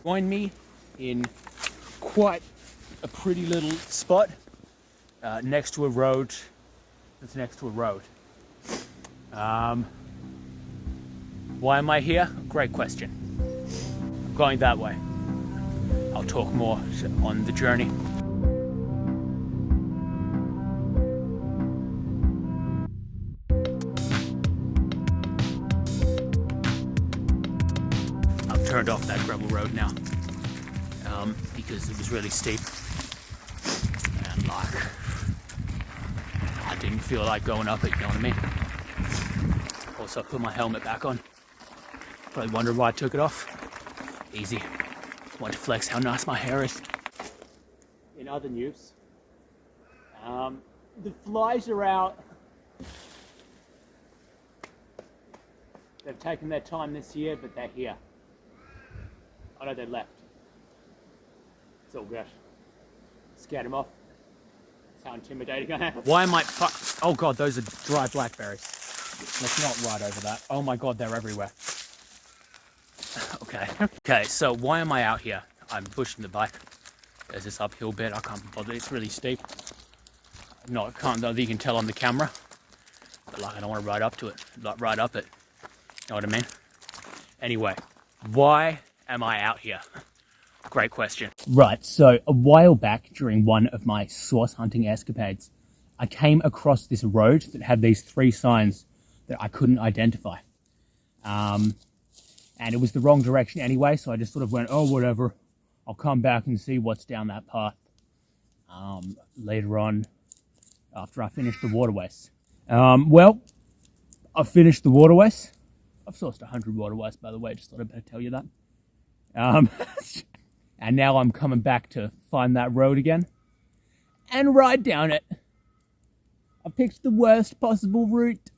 Join me in quite a pretty little spot next to a road. That's next to a road. Why am I here? Great question. I'm going that way. I'll talk more on the journey. I've turned off that gravel road now because it was really steep and like I didn't feel like going up it, you know what I mean? Also, I put my helmet back on. Probably wondering why I took it off. Easy. Want to flex how nice my hair is. In other news, the flies are out. They've taken their time this year, but they're here. Oh no, they left. It's all good. Scared them off. That's how intimidating I am. Why am I... Oh god, those are dry blackberries. Let's not ride over that. Oh my god, they're everywhere. Okay, so why am I out here? I'm pushing the bike. There's this uphill bit. I can't be bothered. It's really steep. No, I can't, though. You can tell on the camera. But like, I don't want to ride up to it. Like, ride up it. Know what I mean? Anyway, why am I out here? Great question. Right, so a while back during one of my source hunting escapades, I came across this road that had these 3 signs that I couldn't identify. And it was the wrong direction anyway, so I just sort of went, oh, whatever. I'll come back and see what's down that path later on after I finish the waterways. Well, I've finished the waterways. I've sourced 100 waterways, by the way, just thought I'd better tell you that. And now I'm coming back to find that road again and ride down it. I picked the worst possible route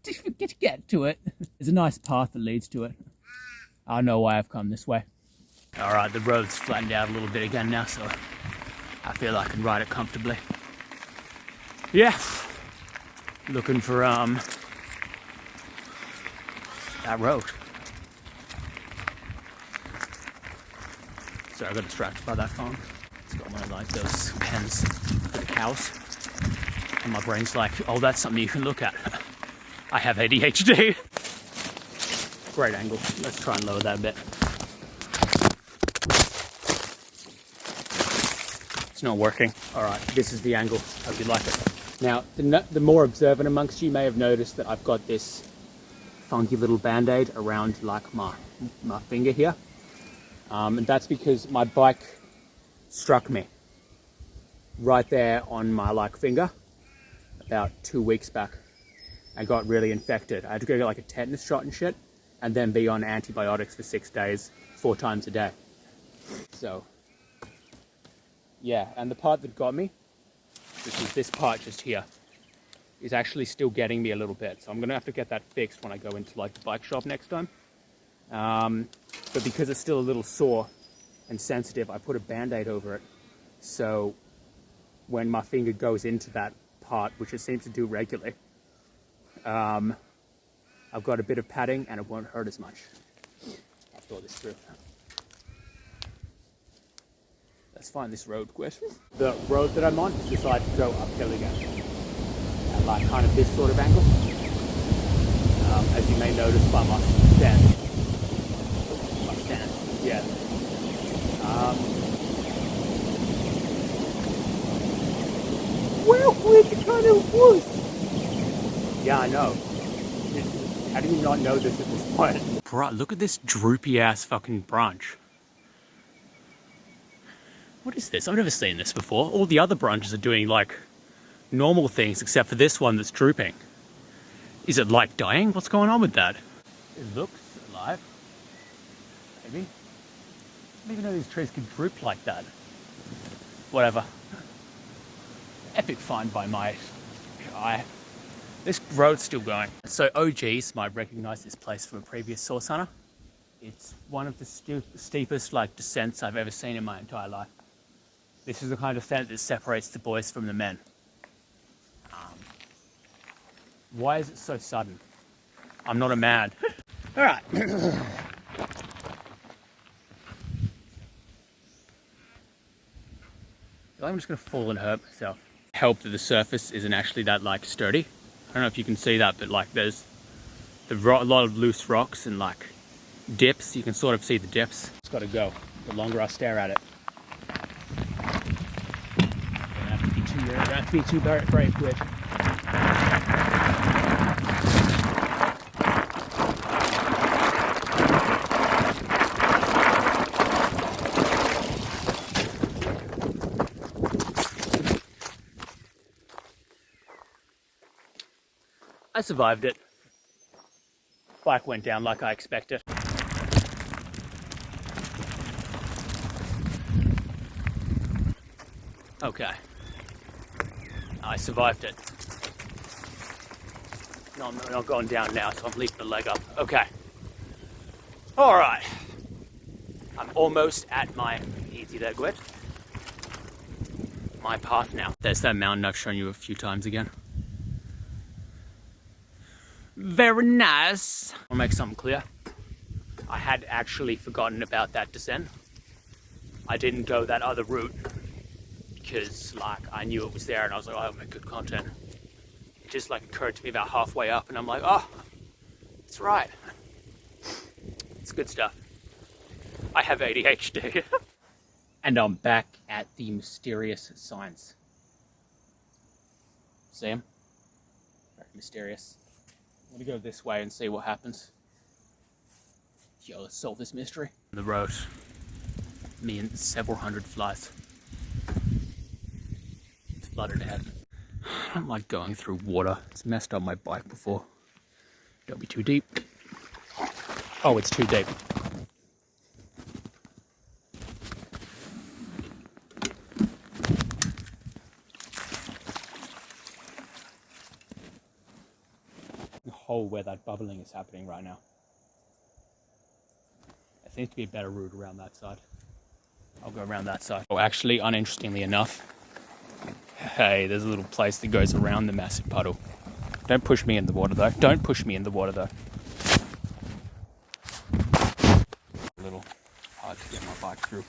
to get to it. There's a nice path that leads to it. I know why I've come this way. All right, the road's flattened out a little bit again now, so I feel I can ride it comfortably. Yeah, looking for that road. So I got distracted by that phone. It's got one of like those pens for the cows, and my brain's like, oh, that's something you can look at. I have ADHD. Great angle. Let's try and lower that a bit. It's not working. All right, this is the angle. Hope you like it. Now, the more observant amongst you may have noticed that I've got this funky little band-aid around like my finger here. And that's because my bike struck me right there on my like finger about 2 weeks back. I got really infected. I had to go get like a tetanus shot and shit, and then be on antibiotics for 6 days, 4 times a day. So, yeah, and the part that got me, which is this part just here, is actually still getting me a little bit. So I'm gonna have to get that fixed when I go into like the bike shop next time. But because it's still a little sore and sensitive, I put a band-aid over it. So when my finger goes into that part, which it seems to do regularly, I've got a bit of padding and it won't hurt as much. I've thought this through. Let's find this road, Gwyd. The road that I'm on has decided to go uphill again. At like kind of this sort of angle. As you may notice by my stance. Yeah. Well, it kind of was. Yeah, I know. How do you not know this at this point? Bro, look at this droopy ass fucking branch. What is this? I've never seen this before. All the other branches are doing like normal things except for this one that's drooping. Is it like dying? What's going on with that? It looks alive. Maybe. I didn't even know these trees could droop like that. Whatever. Epic find by my eye. This road's still going. So OGs might recognize this place from a previous source hunter. It's one of the steepest like descents I've ever seen in my entire life. This is the kind of descent that separates the boys from the men. Why is it so sudden? I'm not a man. All right. I'm just gonna fall and hurt myself. Help that the surface isn't actually that like sturdy. I don't know if you can see that, but like there's a lot of loose rocks and like dips. You can sort of see the dips. It's gotta go. The longer I stare at it. Don't have to be too brave with. I survived it. Bike went down like I expected. Okay. I survived it. No, I'm not going down now, so I'm leaving the leg up. Okay. Alright. I'm almost at my easy there, Gwyd. My path now. There's that mountain I've shown you a few times again. Very nice. I'll make something clear. I had actually forgotten about that descent. I didn't go that other route because like I knew it was there and I was like, oh, I'll make good content. It just like occurred to me about halfway up and I'm like, oh, it's right. It's good stuff. I have ADHD. And I'm back at the mysterious signs. See them? Very mysterious. I'm gonna go this way and see what happens. Yo, let's solve this mystery. The road, me and several hundred flies. It's flooded ahead. I don't like going through water. It's messed up my bike before. Don't be too deep. Oh, it's too deep. The hole where that bubbling is happening right now. There seems to be a better route around that side. I'll go around that side. Oh, actually, uninterestingly enough, hey, there's a little place that goes around the massive puddle. Don't push me in the water though. Don't push me in the water though. A little hard to get my bike through.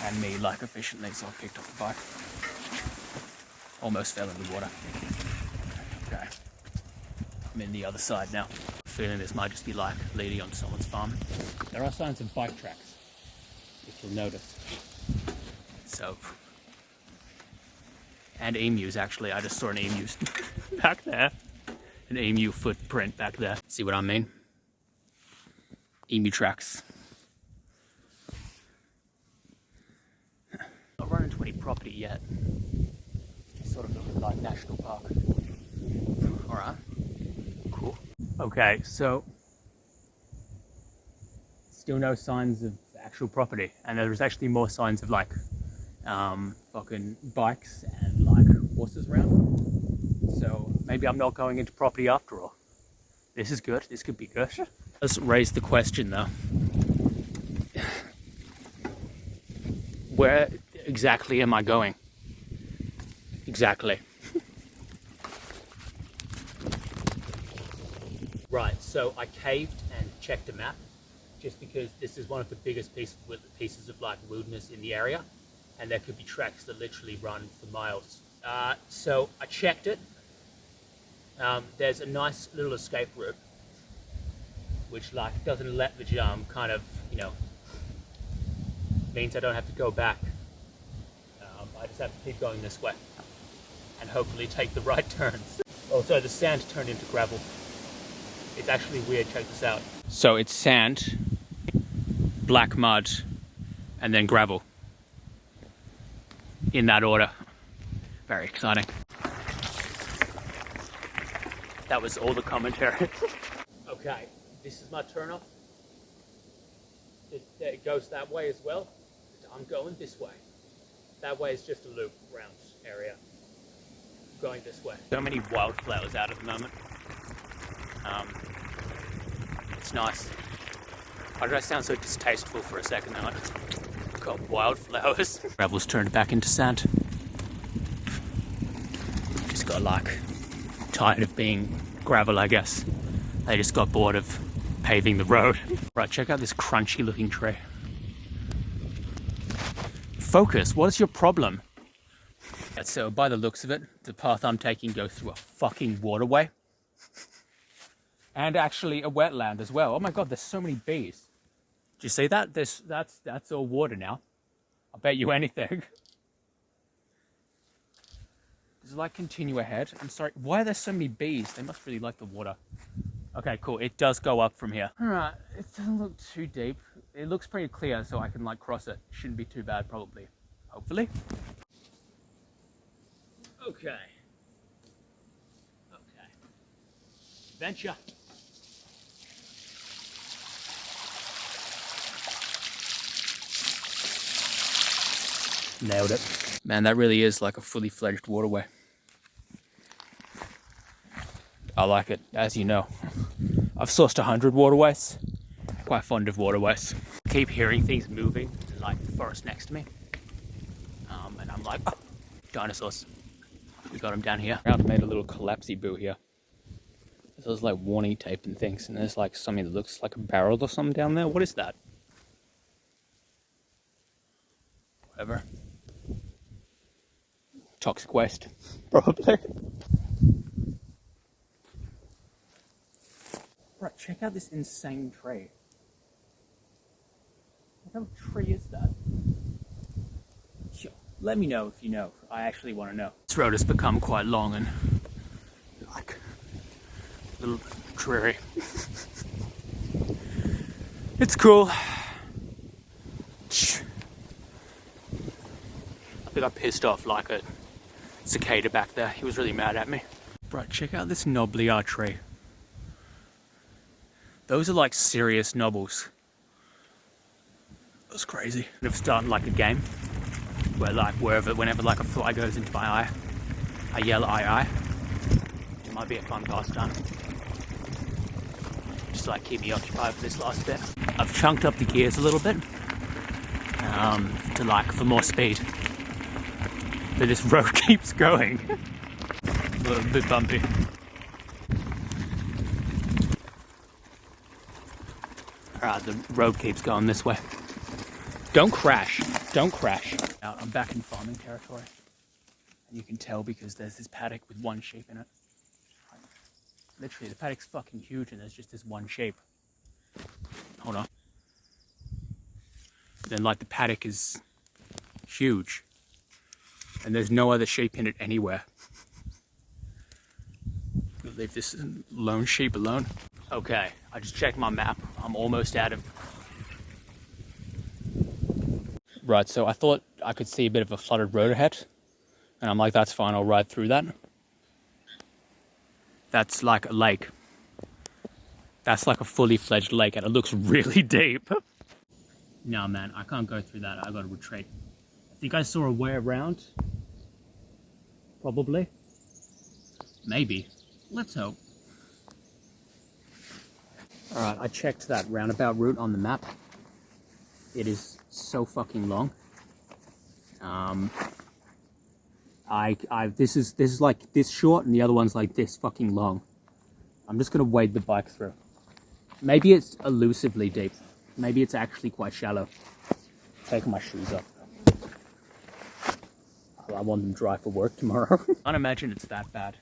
And me like efficiently, so I picked up the bike. Almost fell in the water. Okay. I'm in the other side now. Feeling this might just be like leading on someone's farm. There are signs of bike tracks, if you'll notice. So, and emus actually. I just saw an emu back there. An emu footprint back there. See what I mean? Emu tracks. Not run into any property yet. It's sort of looking like national park. Alright. Cool. Okay, so still no signs of actual property, and there's actually more signs of like fucking bikes and like horses around. So maybe I'm not going into property after all. This is good. This could be good. Let's raise the question though. Where exactly am I going? Exactly. Right, so I caved and checked a map just because this is one of the biggest pieces of like wilderness in the area, and there could be tracks that literally run for miles. So I checked it. There's a nice little escape route which like doesn't let the jump kind of, you know, means I don't have to go back. I just have to keep going this way and hopefully take the right turns. Also, the sand turned into gravel. It's actually weird, check this out. So it's sand, black mud, and then gravel. In that order. Very exciting. That was all the commentary. Okay, this is my turnoff. It goes that way as well. I'm going this way. That way is just a loop around area. Going this way. So many wildflowers out at the moment. It's nice. Why did I sound so distasteful for a second there? Like, got wildflowers. Gravel's turned back into sand. Just got like tired of being gravel, I guess. They just got bored of paving the road. Right, check out this crunchy looking tree. Focus, what is your problem? Right, so by the looks of it, the path I'm taking goes through a fucking waterway. And actually a wetland as well. Oh my god, there's so many bees. Do you see that? That's all water now. I'll bet you anything. Does it like continue ahead? I'm sorry, why are there so many bees? They must really like the water. Okay, cool, it does go up from here. All right, it doesn't look too deep. It looks pretty clear, so I can like cross it. Shouldn't be too bad, probably. Hopefully. Okay. Okay. Venture. Nailed it. Man, that really is like a fully fledged waterway. I like it, as you know. I've sourced 100 waterways. Quite fond of waterways. Keep hearing things moving, like the forest next to me. And I'm like, oh, dinosaurs. We got them down here. I made a little collapsy boo here. There's like warning tape and things, and there's like something that looks like a barrel or something down there. What is that? Whatever. Toxic waste, probably. Right, check out this insane tree. What kind of tree is that? Sure. Let me know if you know. I actually want to know. This road has become quite long and like a little dreary. It's cool. I think I pissed off like a cicada back there. He was really mad at me. Right, check out this knobbly tree. Those are like serious knobbles. That's crazy. I've started like a game where like whenever like a fly goes into my eye, I yell aye. It might be a fun pastime. Just to like keep me occupied for this last bit. I've chunked up the gears a little bit for more speed. But this road keeps going. A little bit bumpy. Alright, the road keeps going this way. Don't crash. Don't crash. Now, I'm back in farming territory. And you can tell because there's this paddock with one sheep in it. Literally, the paddock's fucking huge and there's just this one sheep. Hold on. Then like the paddock is huge. And there's no other sheep in it anywhere. We'll leave this lone sheep alone. Okay, I just checked my map. I'm almost out of... Right, so I thought I could see a bit of a flooded road ahead. And I'm like, that's fine, I'll ride through that. That's like a lake. That's like a fully fledged lake and it looks really deep. No man, I can't go through that. I gotta retreat. I think I saw a way around. Probably. Maybe. Let's hope. Alright, I checked that roundabout route on the map. It is so fucking long. This is like this short and the other one's like this fucking long. I'm just gonna wade the bike through. Maybe it's elusively deep. Maybe it's actually quite shallow. Taking my shoes off. I want them dry for work tomorrow. I can't imagine it's that bad.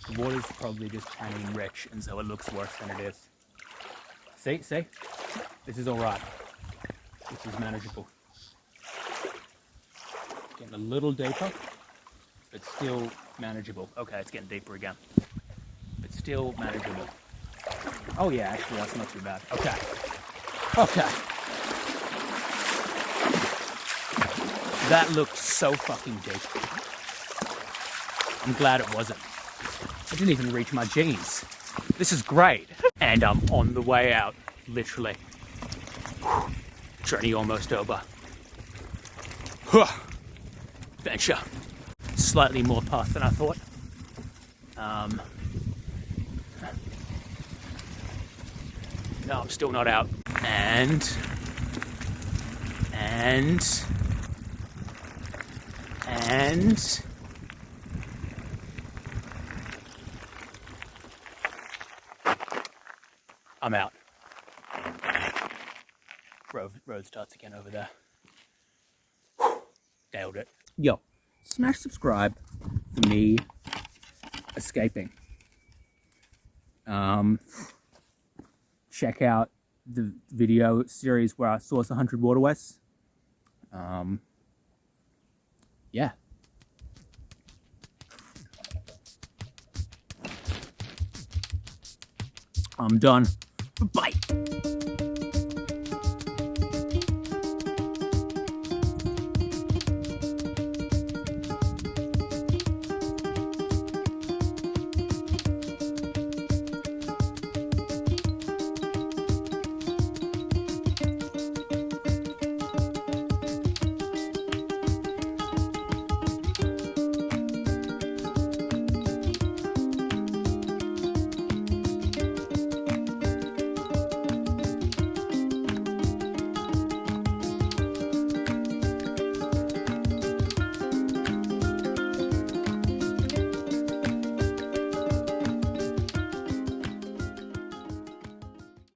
The water's probably just tannin rich and so it looks worse than it is. See? This is alright. This is manageable. Getting a little deeper, but still manageable. Okay, it's getting deeper again. But still manageable. Oh yeah, actually that's not too bad. Okay. That looked so fucking deep. I'm glad it wasn't. I didn't even reach my jeans. This is great. And I'm on the way out, literally. Journey almost over. Venture. Slightly more path than I thought. No, I'm still not out. And I'm out. Road starts again over there. Nailed it. Yo, smash subscribe for me escaping. Check out the video series where I source 100 waterways. Yeah. I'm done. Bye.